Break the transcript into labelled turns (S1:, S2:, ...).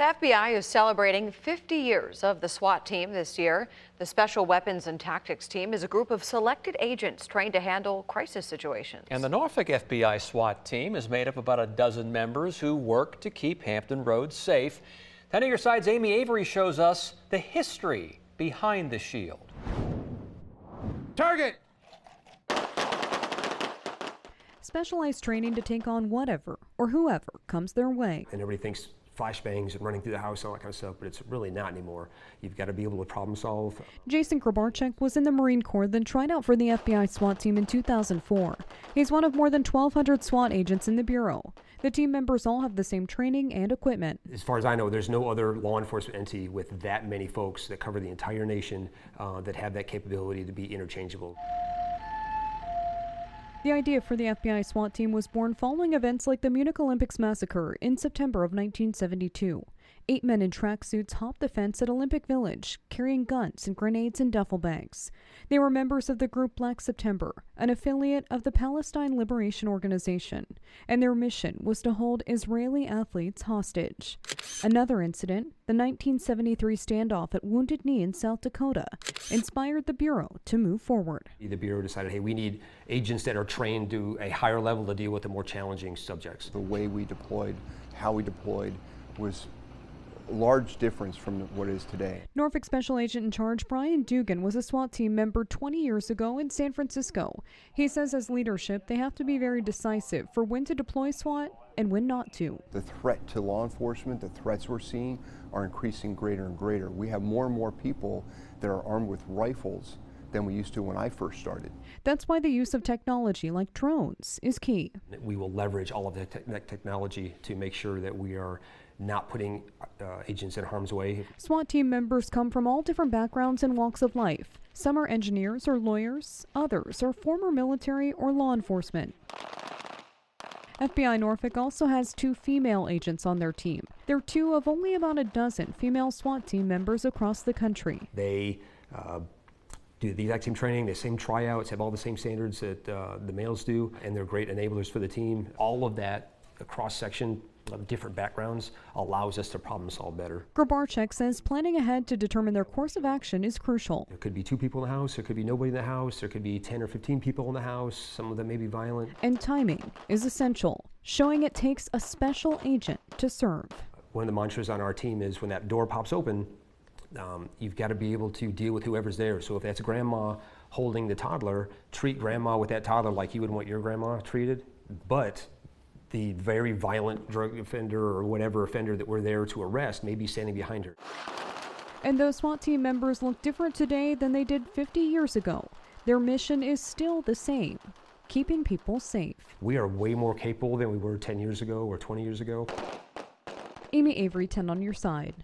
S1: The FBI is celebrating 50 years of the SWAT team this year. The Special Weapons and Tactics Team is a group of selected agents trained to handle crisis situations.
S2: And the Norfolk FBI SWAT team is made up of about a dozen members who work to keep Hampton Roads safe. 10 on your side's Amy Avery shows us the history behind the shield.
S3: Target!
S4: Specialized training to take on whatever or whoever comes their way.
S5: And everybody thinks flashbangs and running through the house, all that kind of stuff, but it's really not anymore. You've got to be able to problem solve.
S4: Jason Grabarczyk was in the Marine Corps, then tried out for the FBI SWAT team in 2004. He's one of more than 1,200 SWAT agents in the Bureau. The team members all have the same training and equipment.
S5: As far as I know, there's no other law enforcement entity with that many folks that cover the entire nation that have that capability to be interchangeable.
S4: The idea for the FBI SWAT team was born following events like the Munich Olympics massacre in September of 1972. 8 men in tracksuits hopped the fence at Olympic Village, carrying guns and grenades in duffel bags. They were members of the group Black September, an affiliate of the Palestine Liberation Organization, and their mission was to hold Israeli athletes hostage. Another incident, the 1973 standoff at Wounded Knee in South Dakota, inspired the Bureau to move forward.
S5: The Bureau decided, hey, we need agents that are trained to a higher level to deal with the more challenging subjects.
S6: The way we deployed, how we deployed was a large difference from what it is today.
S4: Norfolk Special Agent in Charge Brian Dugan was a SWAT team member 20 years ago in San Francisco. He says as leadership, they have to be very decisive for when to deploy SWAT and when not to.
S6: The threat to law enforcement, the threats we're seeing are increasing greater and greater. We have more and more people that are armed with rifles than we used to when I first started.
S4: That's why the use of technology like drones is key.
S5: We will leverage all of that technology to make sure that we are not putting agents in harm's way.
S4: SWAT team members come from all different backgrounds and walks of life. Some are engineers or lawyers, others are former military or law enforcement. FBI Norfolk also has 2 female agents on their team. They're 2 of only about a dozen female SWAT team members across the country.
S5: They do the exact same training, the same tryouts, have all the same standards that the males do, and they're great enablers for the team. All of that, a cross-section of different backgrounds, allows us to problem solve better.
S4: Grabarczyk says planning ahead to determine their course of action is crucial.
S5: There could be 2 people in the house, there could be nobody in the house, there could be 10 or 15 people in the house, some of them may be violent.
S4: And timing is essential, showing it takes a special agent to serve.
S5: One of the mantras on our team is when that door pops open, you've got to be able to deal with whoever's there. So if that's grandma holding the toddler, treat grandma with that toddler like you would want your grandma treated. But the very violent drug offender or whatever offender that we're there to arrest may be standing behind her.
S4: And those SWAT team members look different today than they did 50 years ago. Their mission is still the same, keeping people safe.
S5: We are way more capable than we were 10 years ago or 20 years ago.
S4: Amy Avery, 10 on your side.